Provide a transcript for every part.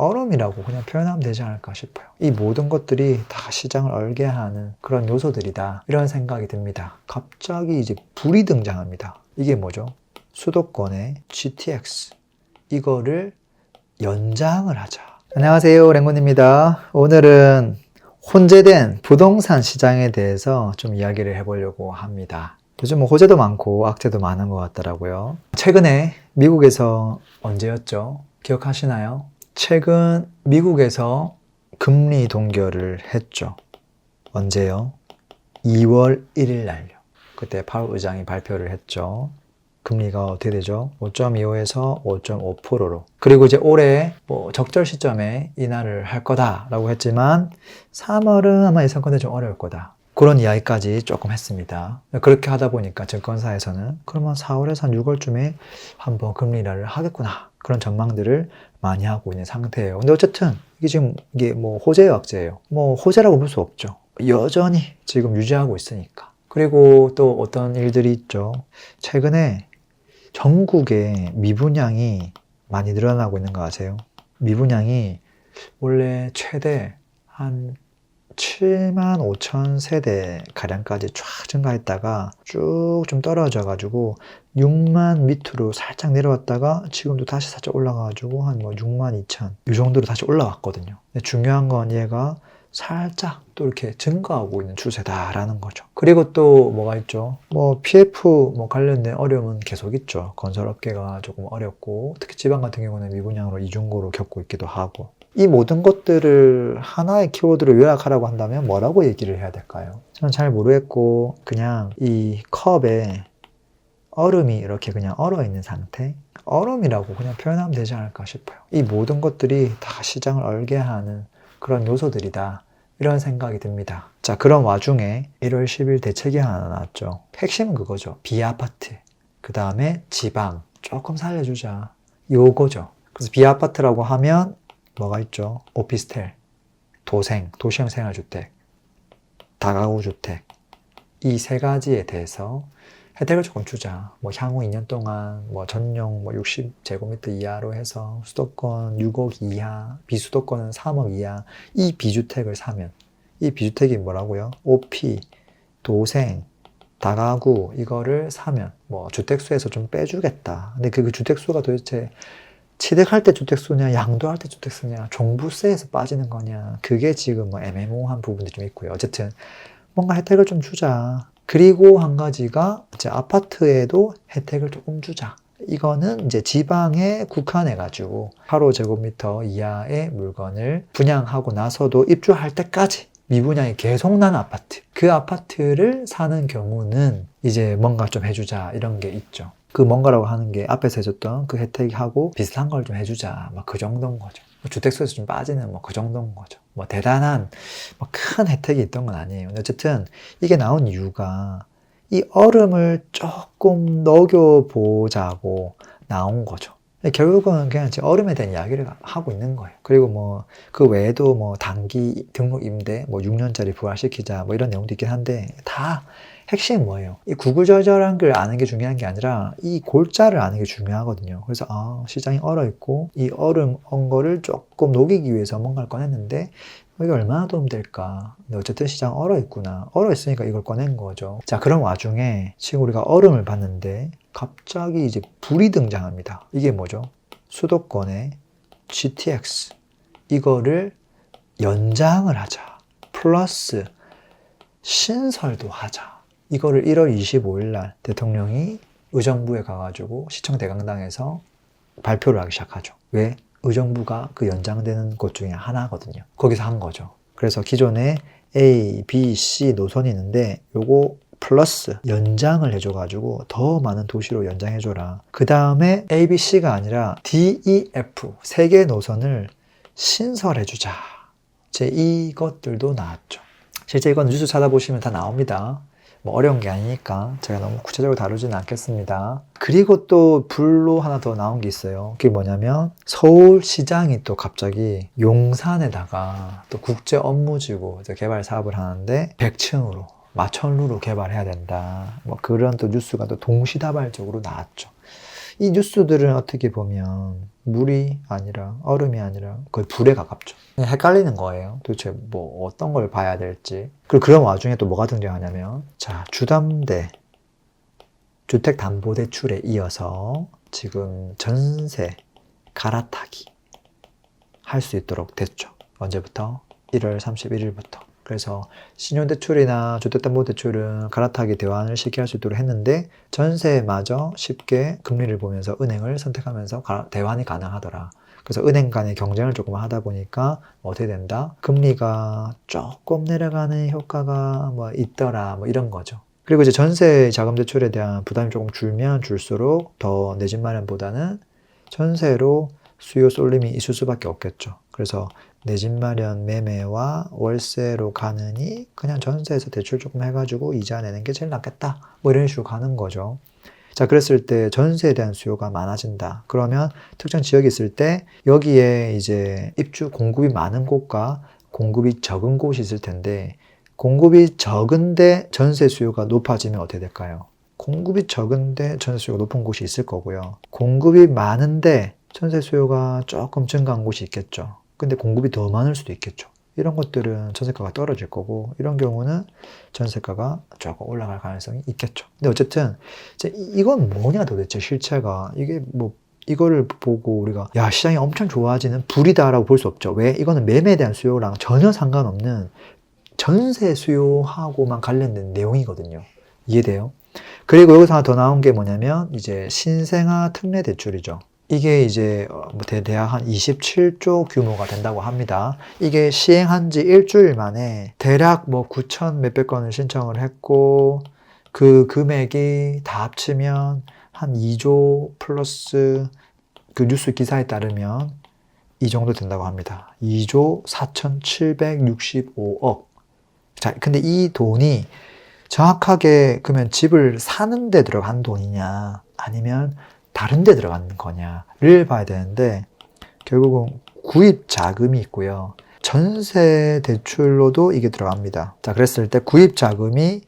얼음이라고 그냥 표현하면 되지 않을까 싶어요. 이 모든 것들이 다 시장을 얼게 하는 그런 요소들이다, 이런 생각이 듭니다. 갑자기 이제 불이 등장합니다. 이게 뭐죠? 수도권의 GTX, 이거를 연장을 하자. 안녕하세요, 랭군입니다. 오늘은 혼재된 부동산 시장에 대해서 좀 이야기를 해보려고 합니다. 요즘 호재도 많고 악재도 많은 것 같더라고요. 최근에 미국에서 언제였죠? 기억하시나요? 최근 미국에서 금리 동결을 했죠. 언제요? 2월 1일 날요. 그때 파월 의장이 발표를 했죠. 금리가 어떻게 되죠? 5.25에서 5.5%로. 그리고 이제 올해 적절 시점에 인하를 할 거다라고 했지만 3월은 아마 예상컨대 좀 어려울 거다, 그런 이야기까지 조금 했습니다. 그렇게 하다 보니까 증권사에서는 그러면 4월에서 한 6월쯤에 한번 금리 인하를 하겠구나, 그런 전망들을 많이 하고 있는 상태예요. 근데 어쨌든 이게 호재예요, 악재예요? 호재라고 볼 수 없죠. 여전히 지금 유지하고 있으니까. 그리고 또 어떤 일들이 있죠. 최근에 전국에 미분양이 많이 늘어나고 있는 거 아세요? 미분양이 원래 최대 한 7만 5천 세대 가량까지 쫙 증가했다가 쭉 좀 떨어져 가지고 6만 밑으로 살짝 내려왔다가 지금도 다시 살짝 올라가 가지고 한 6만 2천 이 정도로 다시 올라왔거든요. 근데 중요한 건 얘가 살짝 또 이렇게 증가하고 있는 추세다라는 거죠. 그리고 또 뭐가 있죠? PF 관련된 어려움은 계속 있죠. 건설업계가 조금 어렵고, 특히 지방 같은 경우는 미분양으로 이중고를 겪고 있기도 하고. 이 모든 것들을 하나의 키워드로 요약하라고 한다면 뭐라고 얘기를 해야 될까요? 저는 잘 모르겠고, 그냥 이 컵에 얼음이 이렇게 그냥 얼어 있는 상태? 얼음이라고 그냥 표현하면 되지 않을까 싶어요. 이 모든 것들이 다 시장을 얼게 하는 그런 요소들이다, 이런 생각이 듭니다. 자, 그런 와중에 1월 10일 대책이 하나 나왔죠. 핵심은 그거죠. 비아파트, 그 다음에 지방 조금 살려주자, 요거죠. 그래서 비아파트라고 하면 뭐가 있죠? 오피스텔, 도시형 생활주택, 다가구 주택, 이 세 가지에 대해서 혜택을 조금 주자. 향후 2년 동안 전용 60제곱미터 이하로 해서 수도권 6억 이하, 비수도권은 3억 이하, 이 비주택을 사면, 이 비주택이 뭐라고요? OP, 도생, 다가구, 이거를 사면 주택수에서 좀 빼주겠다. 근데 그 주택수가 도대체 취득할 때 주택수냐, 양도할 때 주택수냐, 종부세에서 빠지는 거냐, 그게 지금 애매모호한 부분들이 좀 있고요. 어쨌든 뭔가 혜택을 좀 주자. 그리고 한 가지가 이제 아파트에도 혜택을 조금 주자. 이거는 이제 지방에 국한해가지고 8호제곱미터 이하의 물건을 분양하고 나서도 입주할 때까지 미분양이 계속 난 아파트, 그 아파트를 사는 경우는 이제 뭔가 좀 해주자, 이런 게 있죠. 그 뭔가라고 하는 게 앞에서 해줬던 그 혜택하고 비슷한 걸 좀 해주자, 그 정도인 거죠. 주택수에서 좀 빠지는 그 정도인 거죠. 대단한 큰 혜택이 있던 건 아니에요. 근데 어쨌든 이게 나온 이유가 이 얼음을 조금 녹여보자고 나온 거죠. 결국은 그냥 얼음에 대한 이야기를 하고 있는 거예요. 그리고 그 외에도 단기 등록 임대 6년짜리 부활시키자 이런 내용도 있긴 한데, 다 핵심이 뭐예요? 이 구구절절한 걸 아는 게 중요한 게 아니라 이 골자를 아는 게 중요하거든요. 그래서 시장이 얼어있고 이 얼음 거를 조금 녹이기 위해서 뭔가를 꺼냈는데 이게 얼마나 도움될까? 근데 어쨌든 시장 얼어있구나. 얼어있으니까 이걸 꺼낸 거죠. 자, 그런 와중에 지금 우리가 얼음을 봤는데 갑자기 이제 불이 등장합니다. 이게 뭐죠? 수도권의 GTX, 이거를 연장을 하자. 플러스 신설도 하자. 이거를 1월 25일 날 대통령이 의정부에 가가지고 시청 대강당에서 발표를 하기 시작하죠. 왜? 의정부가 그 연장되는 곳 중에 하나거든요. 거기서 한 거죠. 그래서 기존에 A, B, C 노선이 있는데 요거 플러스 연장을 해줘가지고 더 많은 도시로 연장해줘라. 그 다음에 A, B, C가 아니라 D, E, F 3개 노선을 신설해주자. 이것들도 나왔죠. 실제 이건 뉴스 찾아보시면 다 나옵니다. 어려운 게 아니니까 제가 너무 구체적으로 다루지는 않겠습니다. 그리고 또 불로 하나 더 나온 게 있어요. 그게 뭐냐면 서울시장이 또 갑자기 용산에다가 또 국제 업무지구 개발 사업을 하는데 100층으로 마천루로 개발해야 된다. 그런 또 뉴스가 또 동시다발적으로 나왔죠. 이 뉴스들은 어떻게 보면 물이 아니라 얼음이 아니라 거의 불에 가깝죠. 헷갈리는 거예요. 도대체 뭐 어떤 걸 봐야 될지. 그리고 그런 와중에 또 뭐가 등장하냐면, 자, 주담대 주택담보대출에 이어서 지금 전세 갈아타기 할 수 있도록 됐죠. 언제부터? 1월 31일부터. 그래서 신용대출이나 주택담보대출은 갈아타기 대환을 쉽게 할 수 있도록 했는데 전세마저 쉽게 금리를 보면서 은행을 선택하면서 대환이 가능하더라. 그래서 은행 간의 경쟁을 조금 하다 보니까 어떻게 된다? 금리가 조금 내려가는 효과가 뭐 있더라, 뭐 이런 거죠. 그리고 이제 전세 자금 대출에 대한 부담이 조금 줄면 줄수록 더 내 집 마련보다는 전세로 수요 쏠림이 있을 수밖에 없겠죠. 그래서 내 집 마련 매매와 월세로 가느니 그냥 전세에서 대출 조금 해가지고 이자 내는 게 제일 낫겠다. 뭐 이런 식으로 가는 거죠. 자, 그랬을 때 전세에 대한 수요가 많아진다. 그러면 특정 지역이 있을 때 여기에 이제 입주 공급이 많은 곳과 공급이 적은 곳이 있을 텐데 공급이 적은데 전세 수요가 높아지면 어떻게 될까요? 공급이 적은데 전세 수요가 높은 곳이 있을 거고요. 공급이 많은데 전세 수요가 조금 증가한 곳이 있겠죠. 근데 공급이 더 많을 수도 있겠죠. 이런 것들은 전세가가 떨어질 거고 이런 경우는 전세가가 조금 올라갈 가능성이 있겠죠. 근데 어쨌든 이건 뭐냐 도대체 실체가 이게 뭐 이거를 보고 우리가 야 시장이 엄청 좋아지는 불이다라고 볼 수 없죠. 왜? 이거는 매매에 대한 수요랑 전혀 상관없는 전세 수요하고만 관련된 내용이거든요. 이해돼요? 그리고 여기서 하나 더 나온 게 뭐냐면 이제 신생아 특례 대출이죠. 이게 이제 대략 한 27조 규모가 된다고 합니다. 이게 시행한 지 일주일 만에 대략 뭐 9천 몇백 건을 신청을 했고 그 금액이 다 합치면 한 2조 플러스 그 뉴스 기사에 따르면 이 정도 된다고 합니다. 2조 4,765억. 자, 근데 이 돈이 정확하게 그러면 집을 사는 데 들어간 돈이냐 아니면 다른 데 들어가는 거냐를 봐야 되는데 결국은 구입 자금이 있고요. 전세 대출로도 이게 들어갑니다. 자, 그랬을 때 구입 자금이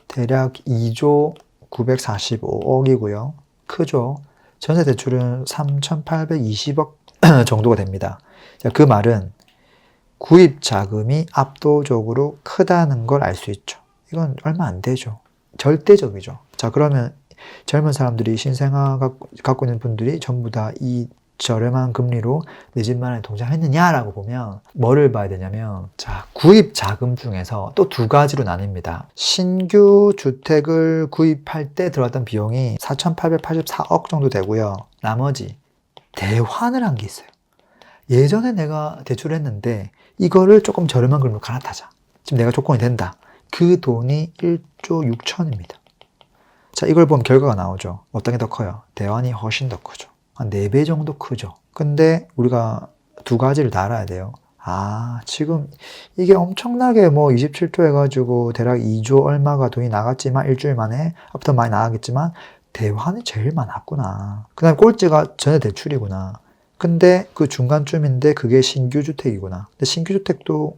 대략 2조 945억이고요. 크죠? 전세 대출은 3,820억 정도가 됩니다. 자, 그 말은 구입 자금이 압도적으로 크다는 걸 알 수 있죠. 이건 얼마 안 되죠. 절대적이죠. 자, 그러면 젊은 사람들이 신생아 갖고 있는 분들이 전부 다 이 저렴한 금리로 내 집 마련에 동참했느냐라고 보면 뭐를 봐야 되냐면 자, 구입 자금 중에서 또 두 가지로 나뉩니다. 신규 주택을 구입할 때 들어갔던 비용이 4,884억 정도 되고요. 나머지 대환을 한 게 있어요. 예전에 내가 대출했는데 이거를 조금 저렴한 금리로 갈아타자. 지금 내가 조건이 된다. 그 돈이 1조 6천입니다. 자, 이걸 보면 결과가 나오죠. 어떤 게 더 커요? 대환이 훨씬 더 크죠. 한 4배 정도 크죠. 근데 우리가 두 가지를 다 알아야 돼요. 아, 지금 이게 엄청나게 뭐 27조 해가지고 대략 2조 얼마가 돈이 나갔지만 일주일 만에 앞부터 많이 나가겠지만 대환이 제일 많았구나. 그 다음에 꼴찌가 전세 대출이구나. 근데 그 중간쯤인데 그게 신규 주택이구나. 근데 신규 주택도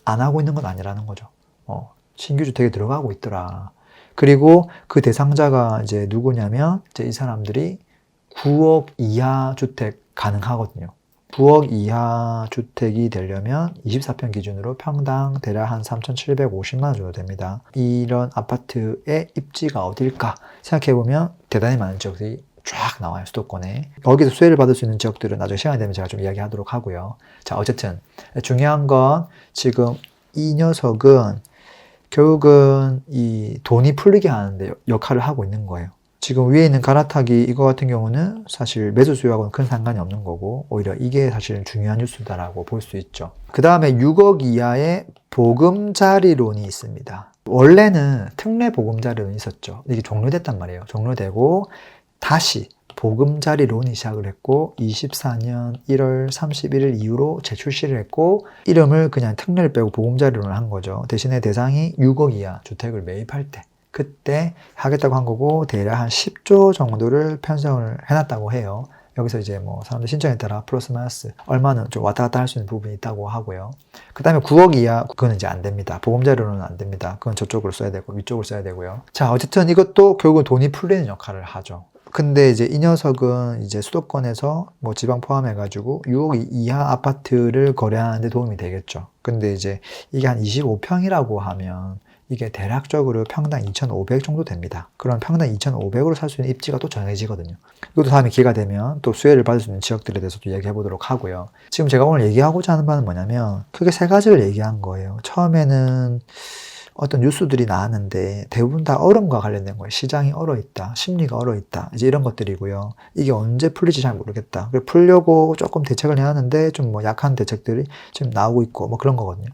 안 하고 있는 건 아니라는 거죠. 신규 주택에 들어가고 있더라. 그리고 그 대상자가 이제 누구냐면 이제 이 사람들이 9억 이하 주택 가능하거든요. 9억 이하 주택이 되려면 24평 기준으로 평당 대략 한 3,750만 원 정도 됩니다. 이런 아파트의 입지가 어딜까 생각해보면 대단히 많은 지역들이 쫙 나와요. 수도권에. 거기서 수혜를 받을 수 있는 지역들은 나중에 시간이 되면 제가 좀 이야기하도록 하고요. 자, 어쨌든 중요한 건 지금 이 녀석은 결국은 이 돈이 풀리게 하는데 역할을 하고 있는 거예요. 지금 위에 있는 갈아타기 이거 같은 경우는 사실 매수 수요하고는 큰 상관이 없는 거고 오히려 이게 사실은 중요한 뉴스다라고 볼 수 있죠. 그 다음에 6억 이하의 보금자리론이 있습니다. 원래는 특례 보금자리론이 있었죠. 이게 종료됐단 말이에요. 종료되고 다시 보금자리론이 시작을 했고 24년 1월 31일 이후로 재출시를 했고 이름을 그냥 특례를 빼고 보금자리론을 한 거죠. 대신에 대상이 6억 이하 주택을 매입할 때 그때 하겠다고 한 거고 대략 한 10조 정도를 편성을 해놨다고 해요. 여기서 이제 뭐 사람들 신청에 따라 플러스 마이너스 얼마는 좀 왔다 갔다 할 수 있는 부분이 있다고 하고요. 그 다음에 9억 이하 그건 이제 안 됩니다. 보금자리론은 안 됩니다. 그건 저쪽으로 써야 되고 위쪽으로 써야 되고요. 자, 어쨌든 이것도 결국은 돈이 풀리는 역할을 하죠. 근데 이제 이 녀석은 이제 수도권에서 뭐 지방 포함해가지고 6억 이하 아파트를 거래하는 데 도움이 되겠죠. 근데 이제 이게 한 25평이라고 하면 이게 대략적으로 평당 2,500 정도 됩니다. 그럼 평당 2,500으로 살 수 있는 입지가 또 정해지거든요. 이것도 다음에 기회가 되면 또 수혜를 받을 수 있는 지역들에 대해서도 얘기해 보도록 하고요. 지금 제가 오늘 얘기하고자 하는 바는 뭐냐면 크게 세 가지를 얘기한 거예요. 처음에는 어떤 뉴스들이 나왔는데 대부분 다 얼음과 관련된 거예요. 시장이 얼어있다. 심리가 얼어있다. 이제 이런 것들이고요. 이게 언제 풀릴지 잘 모르겠다. 풀려고 조금 대책을 해야 하는데 좀 뭐 약한 대책들이 지금 나오고 있고 뭐 그런 거거든요.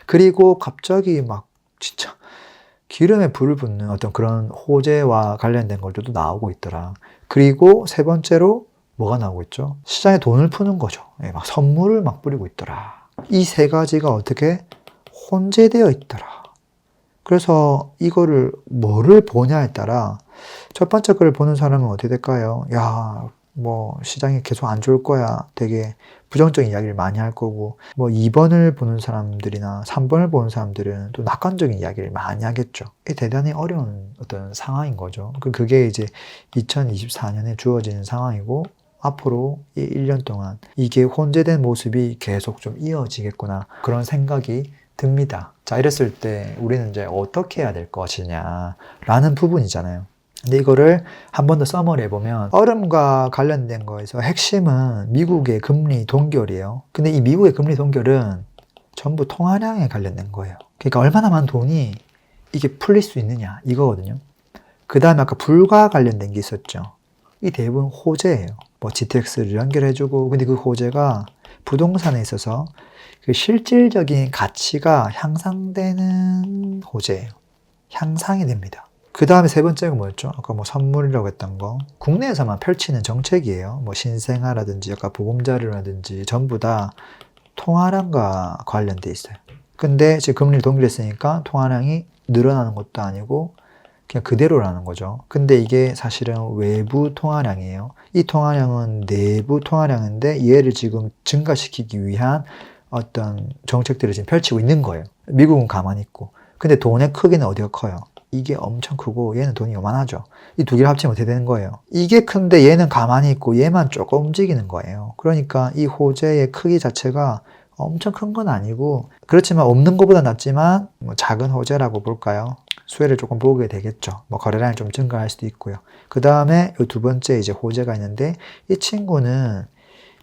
그리고 갑자기 막 진짜 기름에 불을 붙는 어떤 그런 호재와 관련된 것들도 나오고 있더라. 그리고 세 번째로 뭐가 나오고 있죠? 시장에 돈을 푸는 거죠. 막 선물을 막 뿌리고 있더라. 이 세 가지가 어떻게 혼재되어 있더라. 그래서 이거를 뭐를 보냐에 따라 첫 번째 거를 보는 사람은 어떻게 될까요? 야, 뭐 시장이 계속 안 좋을 거야. 되게 부정적인 이야기를 많이 할 거고 뭐 2번을 보는 사람들이나 3번을 보는 사람들은 또 낙관적인 이야기를 많이 하겠죠. 이게 대단히 어려운 어떤 상황인 거죠. 그게 이제 2024년에 주어지는 상황이고 앞으로 이 1년 동안 이게 혼재된 모습이 계속 좀 이어지겠구나 그런 생각이 듭니다. 자, 이랬을 때 우리는 이제 어떻게 해야 될 것이냐 라는 부분이잖아요. 근데 이거를 한 번 더 써머리 해보면 얼음과 관련된 거에서 핵심은 미국의 금리 동결이에요. 근데 이 미국의 금리 동결은 전부 통화량에 관련된 거예요. 그러니까 얼마나 많은 돈이 이게 풀릴 수 있느냐 이거거든요. 그 다음에 아까 불과 관련된 게 있었죠. 이 대부분 호재예요. 뭐 GTX를 연결해주고 근데 그 호재가 부동산에 있어서 그 실질적인 가치가 향상되는 호재예요. 향상이 됩니다. 그 다음에 세 번째가 뭐였죠? 아까 뭐 선물이라고 했던 거. 국내에서만 펼치는 정책이에요. 뭐 신생아라든지 아까 보금자리라든지 전부 다 통화량과 관련돼 있어요. 근데 지금 금리를 동결했으니까 통화량이 늘어나는 것도 아니고 그냥 그대로라는 거죠. 근데 이게 사실은 외부 통화량이에요. 이 통화량은 내부 통화량인데 얘를 지금 증가시키기 위한 어떤 정책들을 지금 펼치고 있는 거예요. 미국은 가만히 있고. 근데 돈의 크기는 어디가 커요? 이게 엄청 크고 얘는 돈이 요만하죠. 이 두 개를 합치면 어떻게 되는 거예요? 이게 큰데 얘는 가만히 있고 얘만 조금 움직이는 거예요. 그러니까 이 호재의 크기 자체가 엄청 큰 건 아니고 그렇지만 없는 것보다 낫지만 뭐 작은 호재라고 볼까요? 수혜를 조금 보게 되겠죠. 뭐 거래량이 좀 증가할 수도 있고요. 그 다음에 이 두 번째 이제 호재가 있는데 이 친구는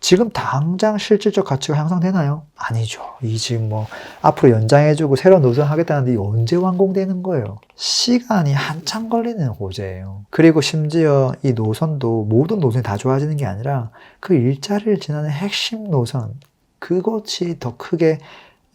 지금 당장 실질적 가치가 향상되나요? 아니죠. 이 지금 뭐 앞으로 연장해주고 새로운 노선 하겠다는데 이 언제 완공되는 거예요? 시간이 한참 걸리는 호재예요. 그리고 심지어 이 노선도 모든 노선이 다 좋아지는 게 아니라 그 일자리를 지나는 핵심 노선 그것이 더 크게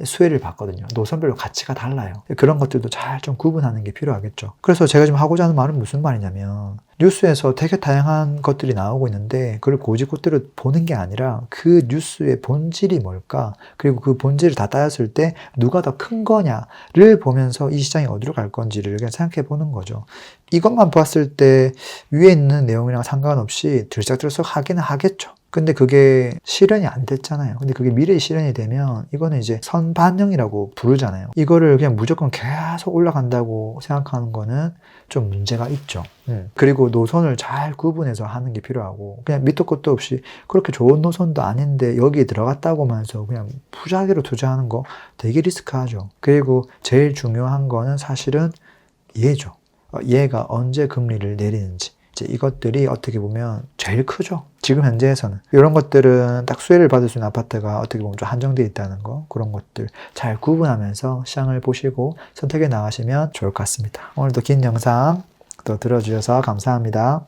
수혜를 받거든요. 노선별로 가치가 달라요. 그런 것들도 잘 좀 구분하는 게 필요하겠죠. 그래서 제가 지금 하고자 하는 말은 무슨 말이냐면 뉴스에서 되게 다양한 것들이 나오고 있는데 그걸 고지고대로 보는 게 아니라 그 뉴스의 본질이 뭘까? 그리고 그 본질을 다 따졌을 때 누가 더 큰 거냐를 보면서 이 시장이 어디로 갈 건지를 그냥 생각해 보는 거죠. 이것만 봤을 때 위에 있는 내용이랑 상관없이 들썩들썩 하기는 하겠죠. 근데 그게 실현이 안 됐잖아요. 근데 그게 미래에 실현이 되면 이거는 이제 선반영이라고 부르잖아요. 이거를 그냥 무조건 계속 올라간다고 생각하는 거는 좀 문제가 있죠. 그리고 노선을 잘 구분해서 하는 게 필요하고 그냥 밑도 끝도 없이 그렇게 좋은 노선도 아닌데 여기에 들어갔다고 하면서 그냥 부자기로 투자하는 거 되게 리스크하죠. 그리고 제일 중요한 거는 사실은 얘죠. 얘가 언제 금리를 내리는지 이제 이것들이 어떻게 보면 제일 크죠. 지금 현재에서는 이런 것들은 딱 수혜를 받을 수 있는 아파트가 어떻게 보면 좀 한정되어 있다는 거 그런 것들 잘 구분하면서 시장을 보시고 선택해 나가시면 좋을 것 같습니다. 오늘도 긴 영상 또 들어주셔서 감사합니다.